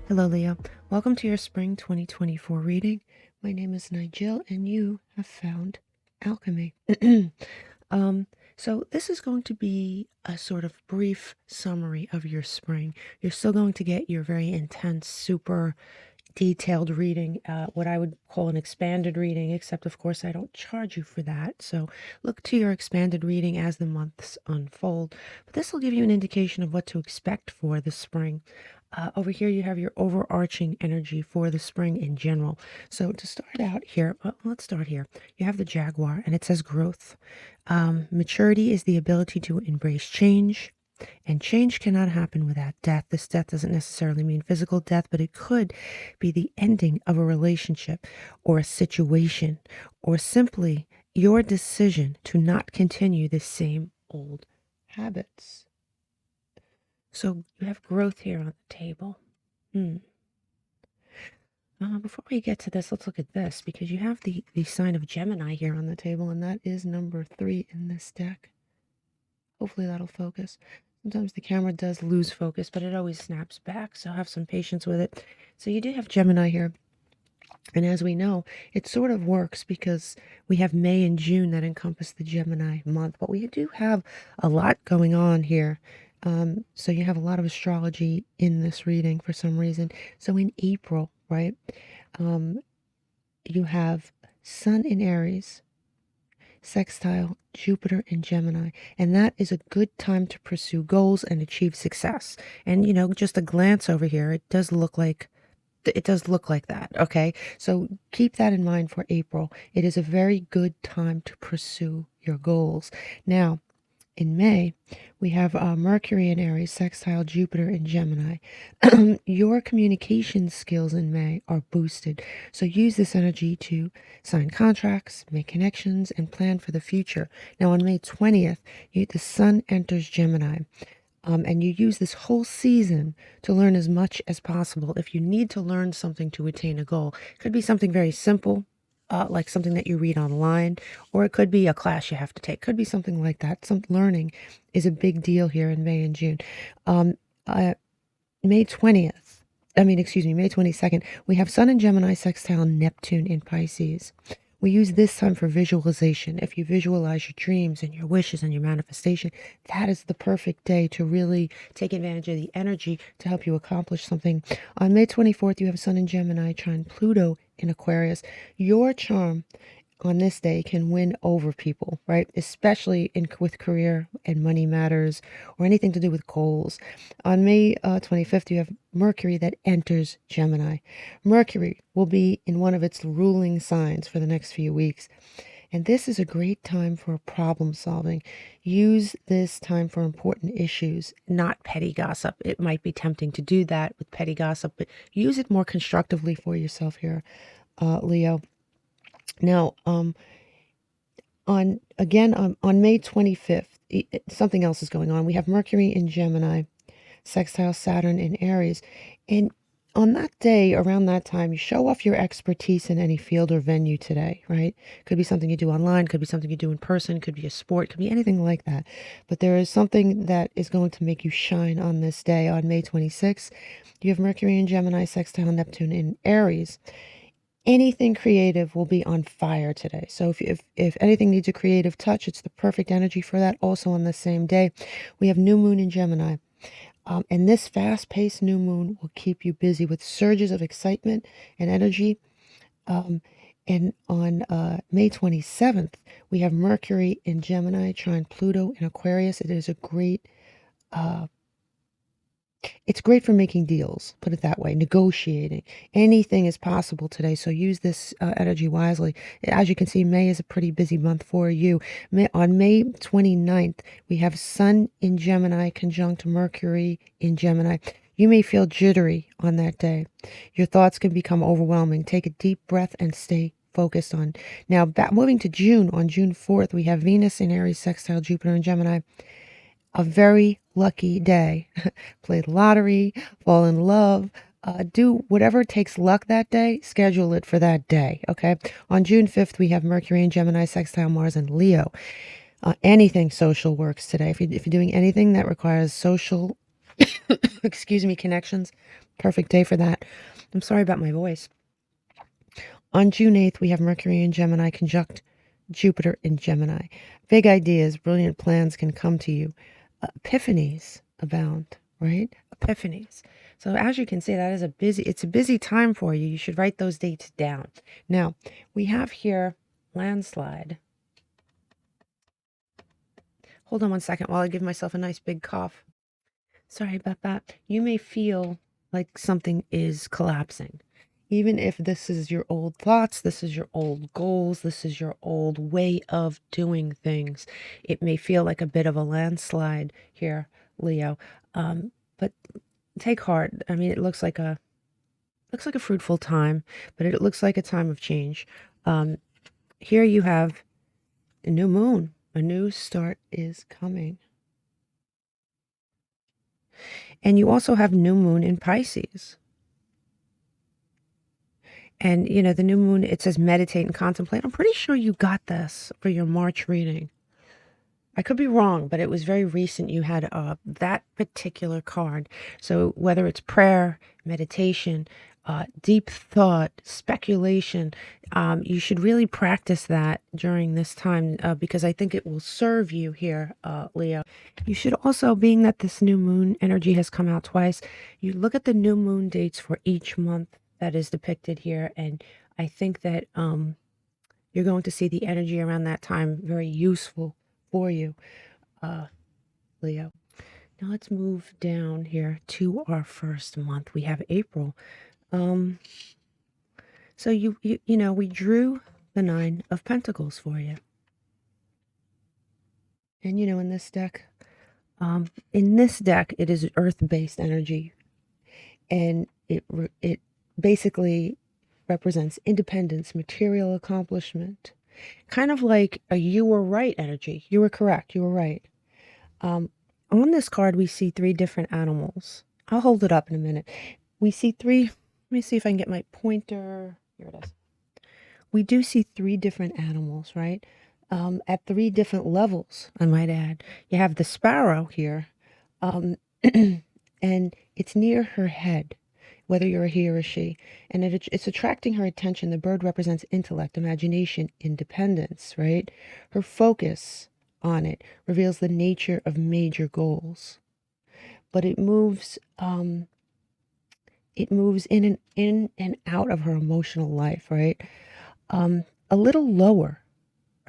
Hello, Leo. Welcome to your spring 2024 reading. My name is Nigel, and you have found alchemy. So this is going to be a sort of brief summary of your spring. You're still going to get your very intense, super detailed reading, what I would call an expanded reading, except of course I don't charge you for that. So look to your expanded reading as the months unfold. But this will give you an indication of what to expect for the spring. Over here you have your overarching energy for the spring in general. So to start out here, well, let's start here. You have the Jaguar and it says growth. Maturity is the ability to embrace change. And change cannot happen without death. This death doesn't necessarily mean physical death, but it could be the ending of a relationship or a situation, or simply your decision to not continue the same old habits. So you have growth here on the table. Before we get to this, let's look at this, because you have the sign of Gemini here on the table, and that is number 3 in this deck. Hopefully that'll focus. Sometimes the camera does lose focus, but it always snaps back, so have some patience with it. So you do have Gemini here. And as we know, it sort of works because we have May and June that encompass the Gemini month, but we do have a lot going on here. So you have a lot of astrology in this reading for some reason. So in April, right, you have Sun in Aries, sextile Jupiter in Gemini, and that is a good time to pursue goals and achieve success. And just a glance over here, it does look like that. Okay, so keep that in mind for April. It is a very good time to pursue your goals. Now in May, we have Mercury in Aries, sextile Jupiter in Gemini. Your communication skills in May are boosted. So use this energy to sign contracts, make connections, and plan for the future. Now on May 20th, the Sun enters Gemini. And you use this whole season to learn as much as possible. If you need to learn something to attain a goal, it could be something very simple, like something that you read online, or it could be a class you have to take. Could be something like that. Some learning is a big deal here in May and June. May 22nd, we have Sun in Gemini sextile Neptune in Pisces. We use this time for visualization. If you visualize your dreams and your wishes and your manifestation, that is the perfect day to really take advantage of the energy to help you accomplish something. On May 24th, you have Sun in Gemini trine Pluto in Aquarius. Your charm on this day can win over people, right? Especially with career and money matters or anything to do with goals. On May 25th, you have Mercury that enters Gemini. Mercury will be in one of its ruling signs for the next few weeks. And this is a great time for problem solving. Use this time for important issues, not petty gossip. It might be tempting to do that with petty gossip, but use it more constructively for yourself here, Leo. Now, on May 25th, something else is going on. We have Mercury in Gemini, sextile Saturn in Aries. And on that day, around that time, you show off your expertise in any field or venue today, right? Could be something you do online, could be something you do in person, could be a sport, could be anything like that. But there is something that is going to make you shine on this day. On May 26th, you have Mercury in Gemini, sextile Neptune in Aries. Anything creative will be on fire today. So if anything needs a creative touch, it's the perfect energy for that. Also on the same day, we have new moon in Gemini. And this fast-paced new moon will keep you busy with surges of excitement and energy. And on May 27th, we have Mercury in Gemini trine Pluto in Aquarius. It is a great it's great for making deals, put it that way, negotiating. Anything is possible today, so use this energy wisely. As you can see, May is a pretty busy month for you. On May 29th, we have Sun in Gemini conjunct Mercury in Gemini. You may feel jittery on that day. Your thoughts can become overwhelming. Take a deep breath and stay focused on. Now, moving to June, on June 4th, we have Venus in Aries sextile Jupiter in Gemini. A very lucky day. Play the lottery, fall in love, do whatever takes luck that day, schedule it for that day, okay? On June 5th, we have Mercury in Gemini, sextile Mars and Leo. Anything social works today. If you're doing anything that requires social excuse me, connections. Perfect day for that. I'm sorry about my voice. On June 8th, we have Mercury in Gemini conjunct Jupiter in Gemini. Big ideas, brilliant plans can come to you. Epiphanies abound, right? Epiphanies. So as you can see, that is it's a busy time for you. You should write those dates down. Now, we have here landslide. Hold on one second while I give myself a nice big cough. Sorry about that. You may feel like something is collapsing. Even if this is your old thoughts, this is your old goals, this is your old way of doing things, it may feel like a bit of a landslide here, Leo. But take heart. I mean, it looks like a fruitful time, but it looks like a time of change. Here you have a new moon. A new start is coming. And you also have new moon in Pisces. And, you know, the new moon, it says meditate and contemplate. I'm pretty sure you got this for your March reading. I could be wrong, but it was very recent you had that particular card. So whether it's prayer, meditation, deep thought, speculation, you should really practice that during this time because I think it will serve you here, Leo. You should also, being that this new moon energy has come out twice, you look at the new moon dates for each month that is depicted here, and I think that you're going to see the energy around that time very useful for you, Leo. Now let's move down here to our first month. We have April. So you know, we drew the 9 of Pentacles for you. And you know, in this deck, it is earth-based energy. And it basically represents independence, material accomplishment, kind of like a you were right energy. You were correct. You were right. On this card, we see 3 different animals. I'll hold it up in a minute. We see 3. Let me see if I can get my pointer. Here it is. We do see 3 different animals, right? At 3 different levels, I might add. You have the sparrow here, and it's near her head, whether you're a he or a she, and it's attracting her attention. The bird represents intellect, imagination, independence, right? Her focus on it reveals the nature of major goals, but it moves in and out of her emotional life, right? A little lower,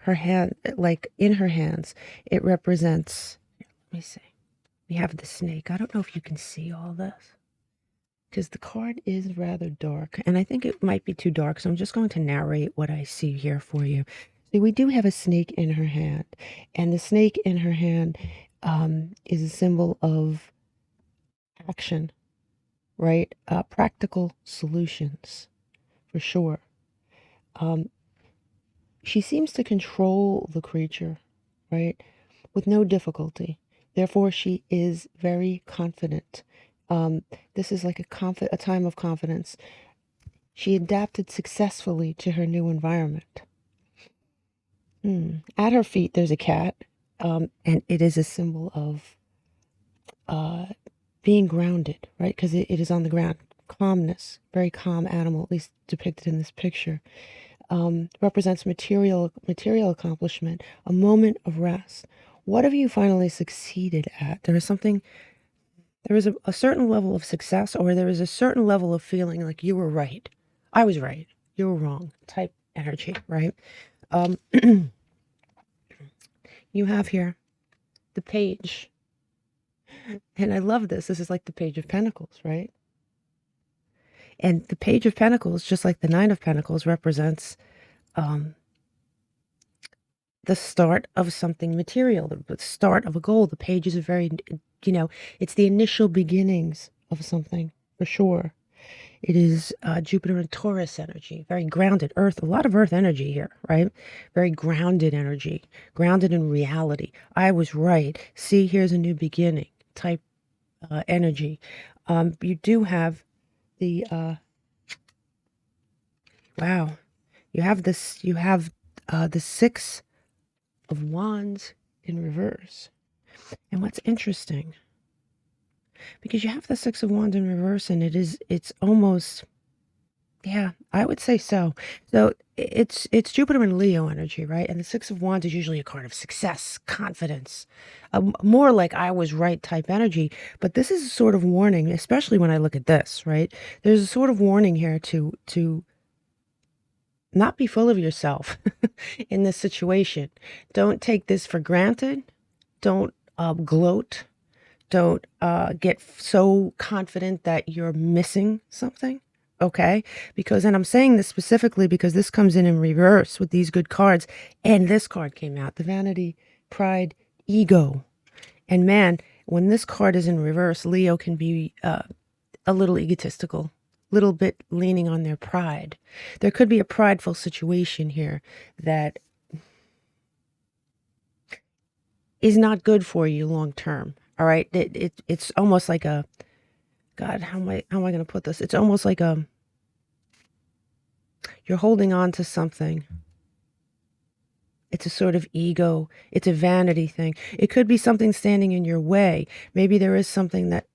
her hand, like in her hands, it represents, let me see, we have the snake. I don't know if you can see all this because the card is rather dark, and I think it might be too dark, so I'm just going to narrate what I see here for you. See, we do have a snake in her hand, and the snake in her hand is a symbol of action, right? Practical solutions, for sure. She seems to control the creature, right, with no difficulty. Therefore, she is very confident. This is like a time of confidence. She adapted successfully to her new environment. At her feet, there's a cat, and it is a symbol of being grounded, right? Because it is on the ground. Calmness, very calm animal, at least depicted in this picture. Represents material accomplishment, a moment of rest. What have you finally succeeded at? There is a certain level of success, or there is a certain level of feeling like you were right. I was right. You were wrong type energy, right? You have here the page. And I love this. This is like the Page of Pentacles, right? And the Page of Pentacles, just like the 9 of Pentacles, represents the start of something material, the start of a goal. The page is a very, you know, it's the initial beginnings of something, for sure. It is Jupiter and Taurus energy, very grounded, earth, a lot of earth energy here, right? Very grounded energy, grounded in reality. I was right. See, here's a new beginning type energy. You do have the, wow, you have this, the 6 of Wands in reverse. And what's interesting because you have the Six of Wands in reverse, and it's almost, yeah, I would say so. So it's Jupiter and Leo energy, right? And the Six of Wands is usually a card of success, confidence, more like I was right type energy. But this is a sort of warning, especially when I look at this, right? There's a sort of warning here to not be full of yourself in this situation. Don't take this for granted. Don't gloat. Don't get so confident that you're missing something. Okay, because, and I'm saying this specifically because this comes in reverse with these good cards, and this card came out, the Vanity, Pride, Ego. And man, when this card is in reverse, Leo can be a little egotistical, little bit leaning on their pride. There could be a prideful situation here that is not good for you long term. All right, it's almost like a, God, how am I going to put this? It's almost like a, you're holding on to something. It's a sort of ego. It's a vanity thing. It could be something standing in your way. Maybe there is something that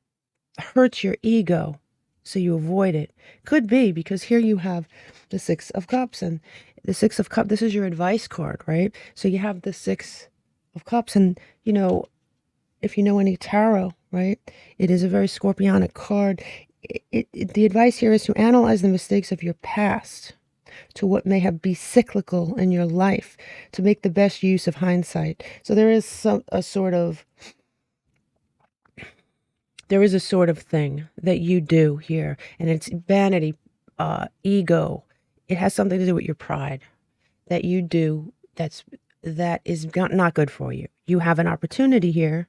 hurts your ego, so you avoid it. Could be because here you have the Six of Cups, and the Six of Cups, this is your advice card, right? So you have the Six of Cups, and you know, if you know any tarot, right, it is a very scorpionic card. The advice here is to analyze the mistakes of your past, to what may have be cyclical in your life, to make the best use of hindsight. So there is a sort of thing that you do here, and it's vanity, ego. It has something to do with your pride that you do that is not good for you. You have an opportunity here.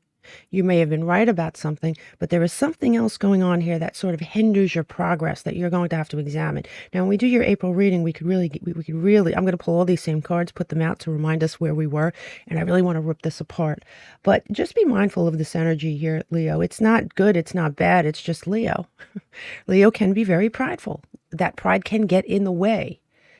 You may have been right about something, but there is something else going on here that sort of hinders your progress that you're going to have to examine. Now, when we do your April reading, we could really, I'm going to pull all these same cards, put them out to remind us where we were, and I really want to rip this apart. But just be mindful of this energy here, Leo. It's not good, it's not bad, it's just Leo. Leo can be very prideful. That pride can get in the way.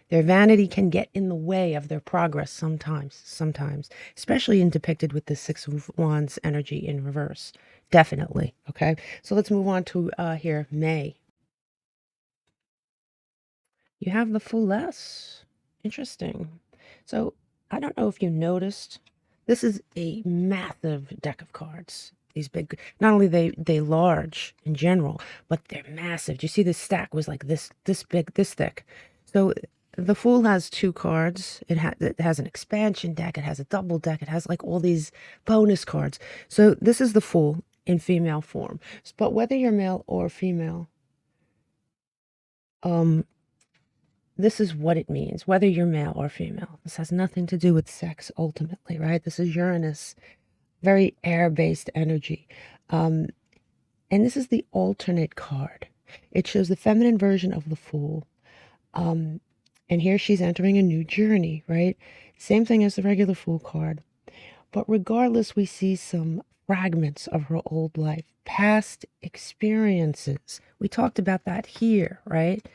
Their vanity can get in the way of their progress sometimes, especially depicted with the Six of Wands energy in reverse. Definitely. Okay. So let's move on to here, May. You have the Fooless. Interesting. So I don't know if you noticed, this is a massive deck of cards. These big, not only they large in general, but they're massive. Do you see this stack was like this big, this thick? So the Fool has two cards. It has an expansion deck. It has a double deck. It has like all these bonus cards. So this is the Fool in female form. But whether you're male or female, this is what it means, whether you're male or female. This has nothing to do with sex ultimately, right? This is Uranus, very air-based energy. And this is the alternate card. It shows the feminine version of the Fool. And here she's entering a new journey, right? Same thing as the regular Fool card. But regardless, we see some fragments of her old life, past experiences. We talked about that here, right?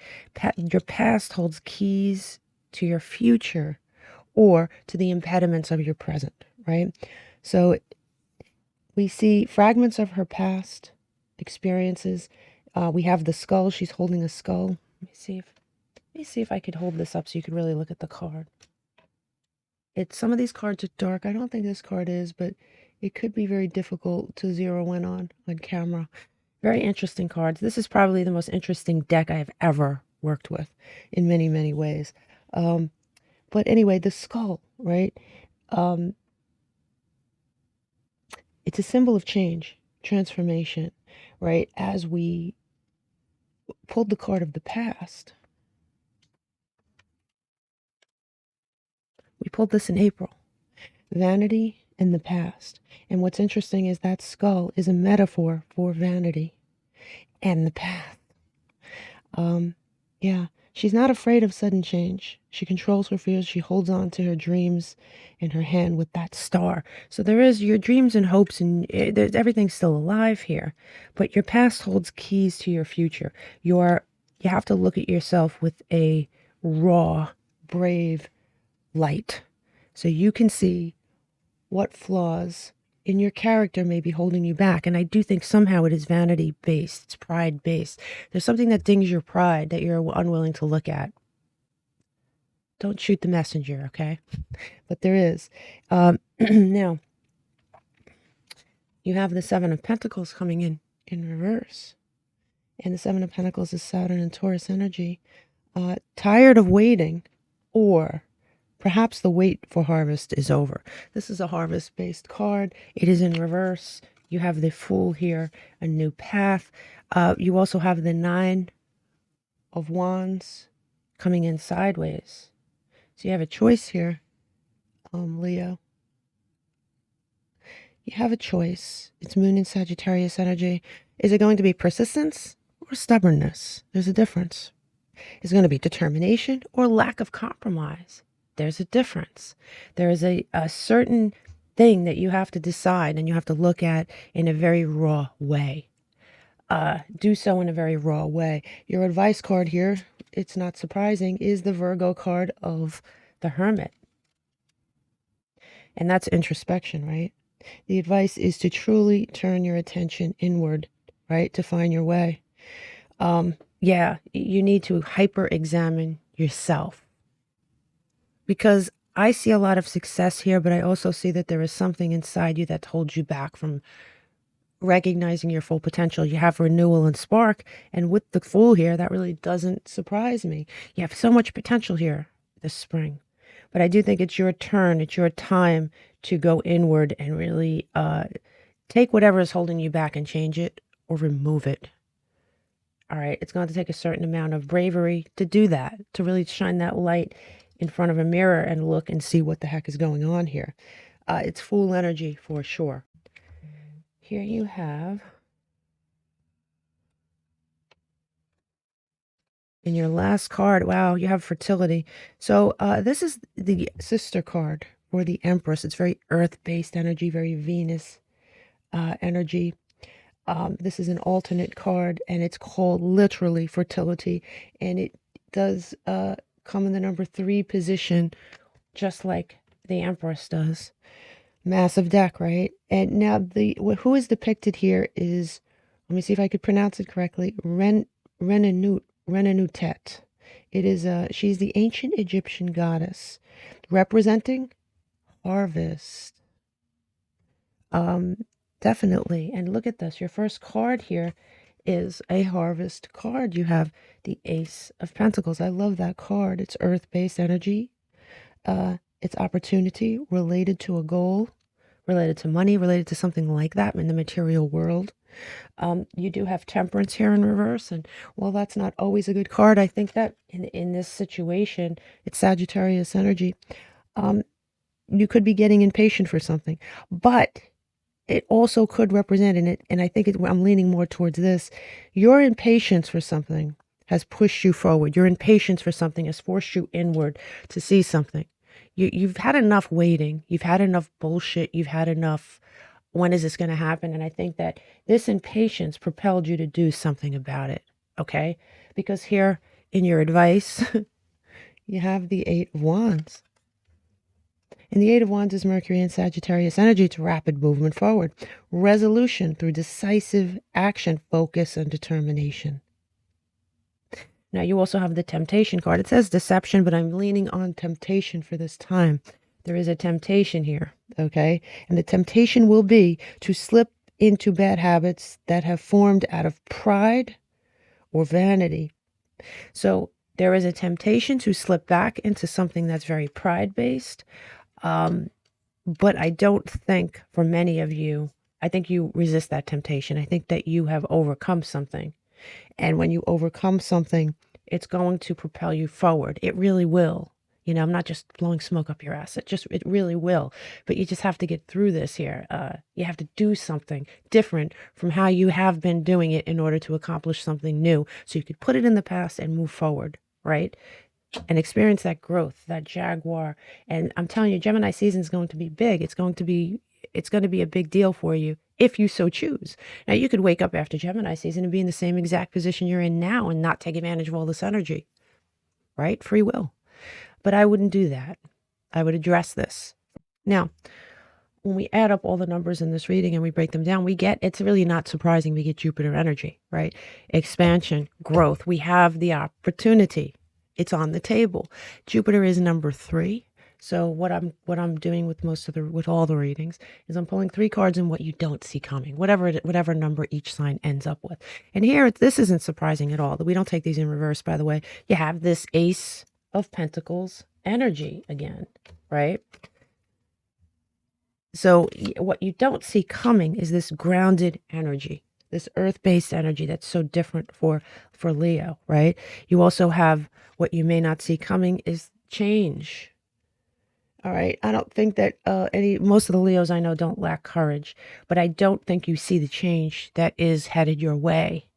Your past holds keys to your future or to the impediments of your present, right? So we see fragments of her past experiences. We have the skull. She's holding a skull. Let me see if I could hold this up so you could really look at the card. Some of these cards are dark. I don't think this card is, but it could be very difficult to zero in on camera. Very interesting cards. This is probably the most interesting deck I have ever worked with in many, many ways. But anyway, the skull, right? It's a symbol of change, transformation, right? As we pulled the card of the past, we pulled this in April. Vanity and the past. And what's interesting is that skull is a metaphor for vanity and the path. Yeah, she's not afraid of sudden change. She controls her fears. She holds on to her dreams in her hand with that star. So there is your dreams and hopes, and everything's still alive here. But your past holds keys to your future. You have to look at yourself with a raw, brave light, so you can see what flaws in your character may be holding you back. And I do think somehow it is vanity based, it's pride based. There's something that dings your pride that you're unwilling to look at. Don't shoot the messenger, okay? But there is. Now, you have the Seven of Pentacles coming in reverse. And the Seven of Pentacles is Saturn and Taurus energy. Tired of waiting, or perhaps the wait for harvest is over. This is a harvest-based card. It is in reverse. You have the Fool here, a new path. You also have the Nine of Wands coming in sideways. So you have a choice here, Leo. You have a choice. It's Moon in Sagittarius energy. Is it going to be persistence or stubbornness? There's a difference. Is it going to be determination or lack of compromise? There's a difference. There is a certain thing that you have to decide and you have to look at in a very raw way. Do so in a very raw way. Your advice card here, it's not surprising, is the Virgo card of the Hermit. And that's introspection, right? The advice is to truly turn your attention inward, right? To find your way. Yeah, you need to hyper-examine yourself. Because I see a lot of success here, but I also see that there is something inside you that holds you back from recognizing your full potential. You have renewal and spark, and with the Fool here, that really doesn't surprise me. You have so much potential here this spring. But I do think it's your turn, it's your time to go inward and really take whatever is holding you back and change it or remove it. All right, it's going to take a certain amount of bravery to do that, to really shine that light in front of a mirror and look and see what the heck is going on here. It's Fool energy for sure. Here you have, in your last card, wow, you have fertility. So this is the sister card for the Empress. It's very earth-based energy, very Venus energy. This is an alternate card, and it's called literally fertility, and it does come in the number 3 position, just like the Empress does. Massive deck, right? And now who is depicted here is, let me see if I could pronounce it correctly, Renenutet. It is she's the ancient Egyptian goddess representing harvest. Definitely. And look at this. Your first card here is a harvest card. You have the Ace of Pentacles. I love that card. It's earth-based energy. It's opportunity related to a goal, related to money, related to something like that in the material world. You do have Temperance here in reverse, and while that's not always a good card, I think that in this situation, it's Sagittarius energy. You could be getting impatient for something, but it also could represent in it, and I think I'm leaning more towards this, your impatience for something has pushed you forward. Your impatience for something has forced you inward to see something. You've had enough waiting. You've had enough bullshit. You've had enough, when is this going to happen? And I think that this impatience propelled you to do something about it, okay? Because here in your advice, you have the Eight of Wands. And the Eight of Wands is Mercury and Sagittarius energy. It's rapid movement forward. Resolution through decisive action, focus, and determination. Now, you also have the Temptation card. It says deception, but I'm leaning on temptation for this time. There is a temptation here, okay? And the temptation will be to slip into bad habits that have formed out of pride or vanity. So there is a temptation to slip back into something that's very pride-based. But I don't think for many of you, I think you resist that temptation. I think that you have overcome something. And when you overcome something, it's going to propel you forward. It really will. You know, I'm not just blowing smoke up your ass. It really will. But you just have to get through this here. You have to do something different from how you have been doing it in order to accomplish something new. So you could put it in the past and move forward, right? And experience that growth, that jaguar. And I'm telling you, Gemini season is going to be big. It's going to be a big deal for you if you so choose. Now, you could wake up after Gemini season and be in the same exact position you're in now and not take advantage of all this energy, right? Free will. But I wouldn't do that. I would address this. Now, when we add up all the numbers in this reading and we break them down, we get, it's really not surprising, we get Jupiter energy, right? Expansion, growth. We have the opportunity. It's on the table. Jupiter is number 3. So what I'm doing with with all the readings is I'm pulling 3 cards in what you don't see coming, whatever number each sign ends up with. And here, this isn't surprising at all. We don't take these in reverse, by the way. You have this Ace of Pentacles energy again, right? So what you don't see coming is this grounded energy, this earth-based energy that's so different for Leo, right? You also have what you may not see coming is change. All right. I don't think that most of the Leos I know don't lack courage, but I don't think you see the change that is headed your way.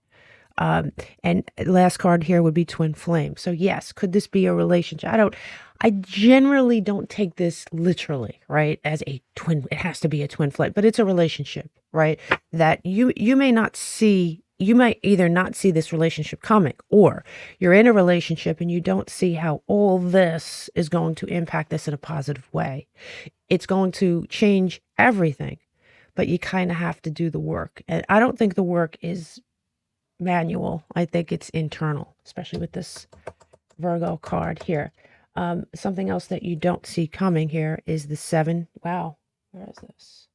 And last card here would be twin flame. So yes, could this be a relationship? I generally don't take this literally, right? As a twin, it has to be a twin flame, but it's a relationship, right? That you may not see, you might either not see this relationship coming, or you're in a relationship and you don't see how all this is going to impact this in a positive way. It's going to change everything, but you kind of have to do the work. And I don't think the work is manual. I think it's internal, especially with this Virgo card here. Something else that you don't see coming here is the 7. Wow, where is this?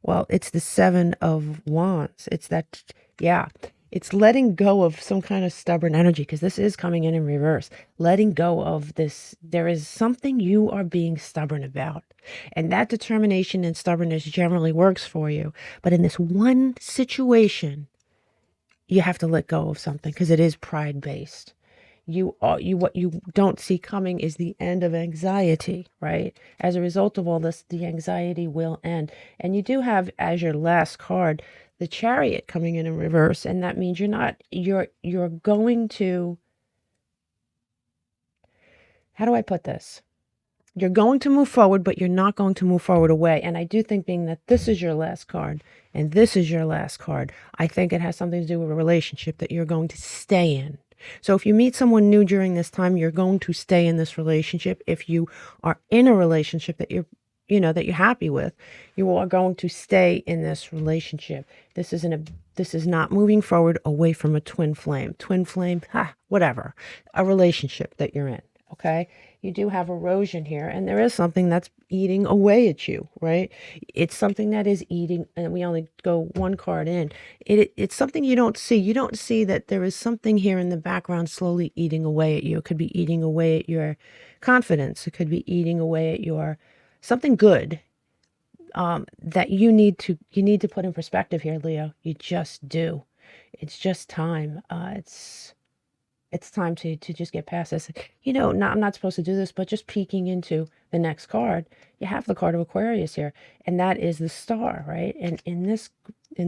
Well, it's the 7 of Wands. It's that, yeah, it's letting go of some kind of stubborn energy, because this is coming in reverse. Letting go of this. There is something you are being stubborn about, and that determination and stubbornness generally works for you. But in this one situation, you have to let go of something, because it is pride based. What you don't see coming is the end of anxiety, right? As a result of all this, the anxiety will end. And you do have, as your last card, the Chariot coming in reverse, and that means you're going to, how do I put this? You're going to move forward, but you're not going to move forward away. And I do think, being that this is your last card and this is your last card, I think it has something to do with a relationship that you're going to stay in. So if you meet someone new during this time, you're going to stay in this relationship. If you are in a relationship that that you're happy with, you are going to stay in this relationship. This is not moving forward away from a twin flame, whatever, a relationship that you're in. Okay. You do have erosion here, and there is something that's eating away at you, right? It's something that is eating, and we only go one card in. It's something you don't see. You don't see that there is something here in the background slowly eating away at you. It could be eating away at your confidence. It could be eating away at your something good that you need to put in perspective here, Leo. You just do. It's just time. It's time to just get past this. I'm not supposed to do this, but just peeking into the next card, you have the card of Aquarius here, and that is the star, right? And in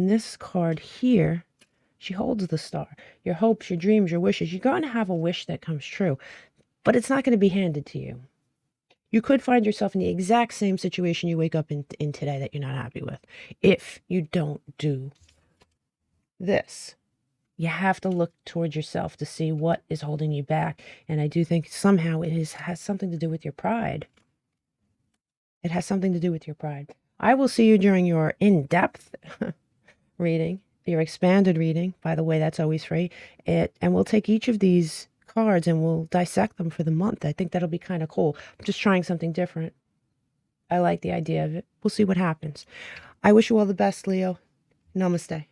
this card here, she holds the star. Your hopes, your dreams, your wishes. You're going to have a wish that comes true, but it's not going to be handed to you. You could find yourself in the exact same situation you wake up in today that you're not happy with, if you don't do this. You have to look towards yourself to see what is holding you back. And I do think somehow has something to do with your pride. It has something to do with your pride. I will see you during your in-depth reading, your expanded reading. By the way, that's always free. And we'll take each of these cards and we'll dissect them for the month. I think that'll be kind of cool. I'm just trying something different. I like the idea of it. We'll see what happens. I wish you all the best, Leo. Namaste.